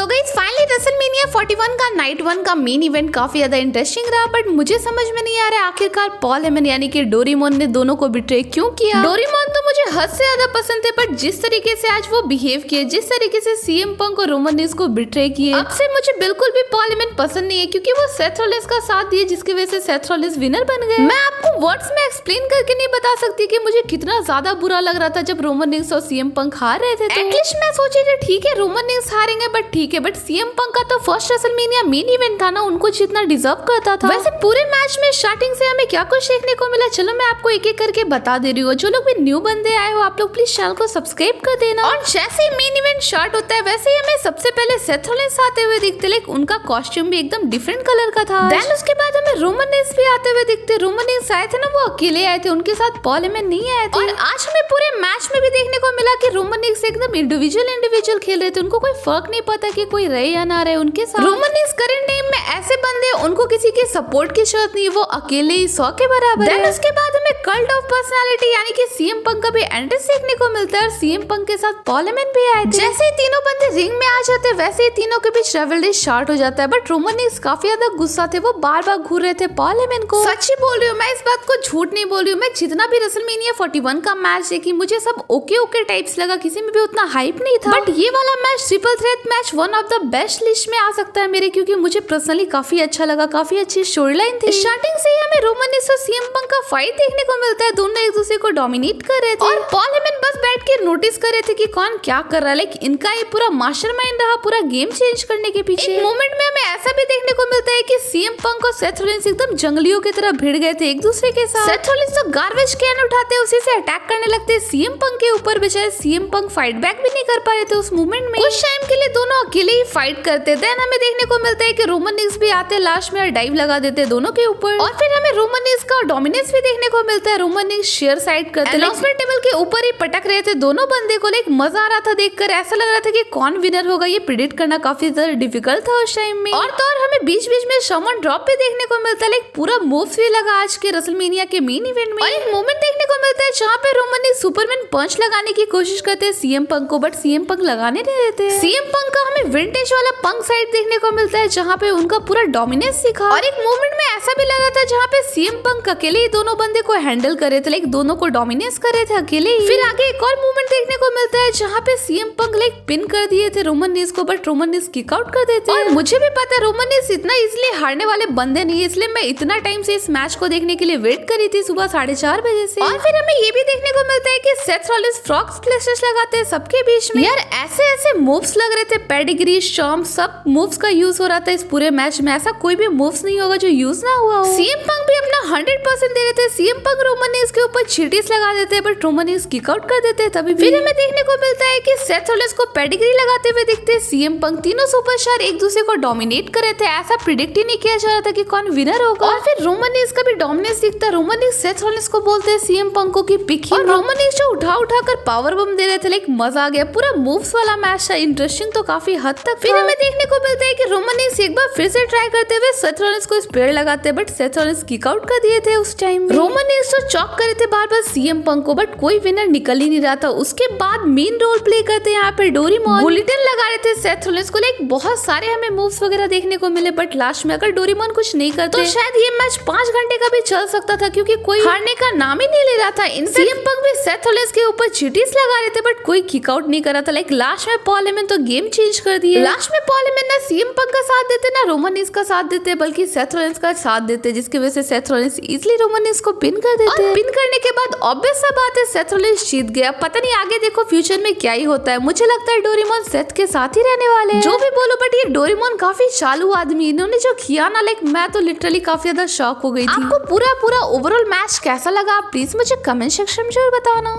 तो guys finally WrestleMania 41 का night 1 का मेन इवेंट काफी ज्यादा इंटरेस्टिंग रहा, बट मुझे समझ में नहीं आ रहा है आखिरकार पॉल हेमन यानी कि डोरेमोन ने दोनों को बिट्रे क्यों किया। डोरेमोन तो मुझे हद से ज्यादा पसंद थे, बट जिस तरीके से आज वो बिहेव किए, जिस तरीके से सीएम पंक और रोमन रेंस को बिट्रे किए, अब से मुझे बिल्कुल भी पॉल हेमन पसंद नहीं है, क्योंकि वो सेथ रॉलिंस का साथ दिए जिसकी वजह से सेथ रॉलिंस विनर बन गए। मैं आपको वर्ड्स में एक्सप्लेन करके नहीं बता सकती कि मुझे कितना ज्यादा बुरा लग रहा था जब रोमन रेंस और सीएम पंक हार रहे थे। एटलीस्ट मैं सोची थी ठीक है रोमन रेंस हारेंगे, बट ठीक है, बट सीएम पंक का तो फर्स्ट रेसलमेनिया मेन इवेंट था ना, उनको जितना डिजर्व करता था। वैसे पूरे मैच में स्टार्टिंग से हमें क्या कुछ देखने को मिला, चलो मैं आपको एक एक करके बता दे रही हूँ। जो लोग भी न्यू बंदे आए हो आप लोग प्लीज चैनल को सब्सक्राइब कर देना। और जैसे ही मेन इवेंट स्टार्ट होता है वैसे ही हमें सबसे पहले सेथ रॉलिंस आते हुए दिखते, लेकिन उनका कॉस्ट्यूम भी एकदम डिफरेंट कलर का था। देन उसके बाद हमें रोमन रेंस भी आते हुए दिखते। रोमन रेंस आए थे ना, वो अकेले आए थे, उनके साथ पॉल हेमन नहीं आए थे। और आज हमें पूरे मैच में भी देखने को मिला कि रोमन रेंस एकदम इंडिविजुअल खेल रहे थे, उनको कोई फर्क नहीं पता कि कोई रहे या ना रहे उनके साथ। रोमन रेंस करंट टाइम में ऐसे बंदे उनको किसी के सपोर्ट की जरूरत नहीं, वो अकेले ही 100 के बराबर है। उसके बाद हमें कल्ट ऑफ पर्सनालिटी यानी कि सीएम पंक का भी एंट्रेंस देखने को मिलता है, और सीएम पंक के साथ पॉल हेमन भी आए थे। जैसे ही तीनों बंदे रिंग में आ जाते वैसे ही तीनों के बीच रिवलरी स्टार्ट हो जाता है, बट रोमन रेंस काफी ज्यादा गुस्सा थे, वो बार बार घूर रहे थे पॉल हेमन को। सच्ची बोल रही हूँ मैं, इस बात को झूठ नहीं बोल रही हूँ। मैं जितना भी रेसलमेनिया 41 का मैच देखी मुझे सब ओके टाइप्स लगा, किसी में भी उतना हाइप नहीं था, बट ये वाला match triple threat match one of the best list में आ सकता है मेरे, क्योंकि मुझे पर्सनली काफी अच्छा लगा, काफी अच्छी स्टोरी लाइन थी। स्टार्टिंग से ही हमें रोमन रेंस और सीएम पंक का फाइट देखने को मिलता है, दोनों एक दूसरे को डोमिनेट कर रहे थे, और पॉल हेमन बस बैठ के नोटिस कर रहे थे कि कौन क्या कर रहा है, लेकिन इनका ये पूरा मास्टरमाइंड रहा पूरा गेम चेंज करने के पीछे। एक मोमेंट में हमें ऐसा भी देखने को मिलता है कि सीएम पंक और सेथ रॉलिंस एकदम जंगलियों की तरह भिड़ गए थे एक दूसरे के साथ। सेथ रॉलिंस तो गार्बेज कैन उठाते उसी से अटैक करने लगते सीएम पंक के ऊपर, बेचारे सीएम पंक फाइट बैक भी नहीं कर पा रहे थे उस मोमेंट में। कुछ टाइम के लिए दोनों अकेले ही फाइट करते। देन हमें देखने को मिलता है कि रोमन रेंस भी आते लास्ट में और डाइव लगा देते दोनों के ऊपर, और फिर हमें रोमन रेंस का डोमिनेंस भी देखने को मिलता है। रोमन रेंस शेयर साइड करते अनाउंसमेंट टेबल के ऊपर ही पटक रहे थे दोनों बंदे को, लेकिन मजा आ रहा था देखकर, ऐसा लग रहा था कि कौन विनर होगा ये प्रेडिक्ट करना काफी ज्यादा डिफिकल्ट था उस टाइम में। और तो और हमें बीच बीच में समन ड्रॉप भी देखने को मिलता है, लेकिन पूरा मूव्स भी लगा आज के रेसलमेनिया के मेन इवेंट में। और एक मोमेंट देखने को मिलता है जहाँ पे रोमन रेंस सुपरमैन पंच लगाने की कोशिश करते हैं सीएम पंक को, बट सीएम पंक लगाने नहीं देते। सीएम पंक का हमें विंटेज वाला पंक साइड देखने को मिलता है जहाँ पे उनका पूरा डोमिनेंस दिखा, और एक मोमेंट में ऐसा भी लगा था जहाँ पे सीएम पंक अकेले ही दोनों बंदे को हैंडल कर रहे थे, लाइक दोनों को डोमिनेंस कर रहे थे अकेले ही। फिर आगे एक और मोमेंट देखने को मिलता है जहाँ पे सीएम पंक लाइक पिन कर दिए थे रोमन रेंस को, but Roman Reigns kick out कर देते। और मुझे भी पता है रोमन रेंस इतना इजीली हारने वाले बंदे नहीं है, इसलिए मैं इतना टाइम से इस मैच को देखने के लिए वेट करी थी सुबह 4:30 बजे से। और फिर हमें ये भी देखने को मिलता है कि सेथ रॉलिंस फ्रॉग स्प्लैशेस लगाते हैं सबके बीच में। यार ऐसे मूव्स लग रहे थे, पेडिग्री शॉम सब मूव्स का यूज हो रहा था इस पूरे मैच में, ऐसा कोई भी मूव्स नहीं होगा जो यूज ना हुआ हो। सीएम पंक भी अपना 100% दे रहे थे। सीएम पंक रोमन रेंस के ऊपर चीटीज लगा देते हैं, but Roman Reigns kick out कर देते हैं तभी। फिर हमें देखने को मिलता है कि सेथ रॉलिंस को पेडिग्री लगाते हुए दिखते हैं सीएम पंक। तीनों सुपरस्टार एक दूसरे को डोमिनेट कर रहे थे, ऐसा प्रिडिक्ट ही नहीं किया जा रहा था कि कौन विनर होगा। और फिर रोमन रेंस का भी डोमिनेंस दिखता है। रोमन रेंस सेथ रॉलिंस को बोलते हैं सीएम पंक को कि पिक हिम, और रोमन रेंस जो उठा कर पावर बम दे रहे थे, लाइक मजा आ गया। पूरा मूव्स वाला मैच था, इंटरेस्टिंग तो काफी हद तक। फिर हमें देखने को मिलता है कि रोमन रेंस एक बार फिर से ट्राई करते हुए सेथ रॉलिंस को स्पेयर लगाते, but Seth Rollins kick out कर दिए थे उस टाइम। रोमन रेंस तो चॉक करे थे बार बार सीएम पंक को, बट कोई विनर निकल ही नहीं रहा था। उसके बाद मेन रोल प्ले करते यहाँ पे डोरेमोन बुलेटिन लगा रहे थे सेथ रॉलिंस को, लाइक बहुत सारे हमें मूव्स वगैरह देखने को मिले, बट लास्ट में अगर डोरेमोन कुछ नहीं करते तो शायद ये मैच 5 घंटे का भी चल सकता था, क्योंकि कोई हारने का नाम ही नहीं ले रहा था। सीएम पंक भी सेथ रॉलिंस के ऊपर चीटीज लगा रहे थे, बट कोई किक आउट नहीं कर रहा था। लाइक लास्ट में पॉल हेमन तो गेम चेंज कर दिए। लास्ट में पॉल हेमन ना सीएम पंक का साथ देते ना रोमन रेंस का साथ देते, बल्कि सेथ रॉलिंस का साथ देते, जिसकी वजह से Seth Rollins easily Roman Reigns को पिन कर देते। और पिन करने के बाद ऑब्वियस सा बात है सेथ रॉलिंस जीत गया। पता नहीं आगे देखो फ्यूचर में क्या ही होता है, मुझे लगता है डोरेमोन सेथ के साथ ही रहने वाले हैं। जो भी बोलो, बट ये डोरेमोन काफी चालू आदमी, इन्होंने जो किया ना, लाइक मैं तो लिटरली काफी ज्यादा शॉक हो गई थी। आपको पूरा ओवरऑल मैच कैसा लगा आप प्लीज मुझे कमेंट सेक्शन में जरूर बताना।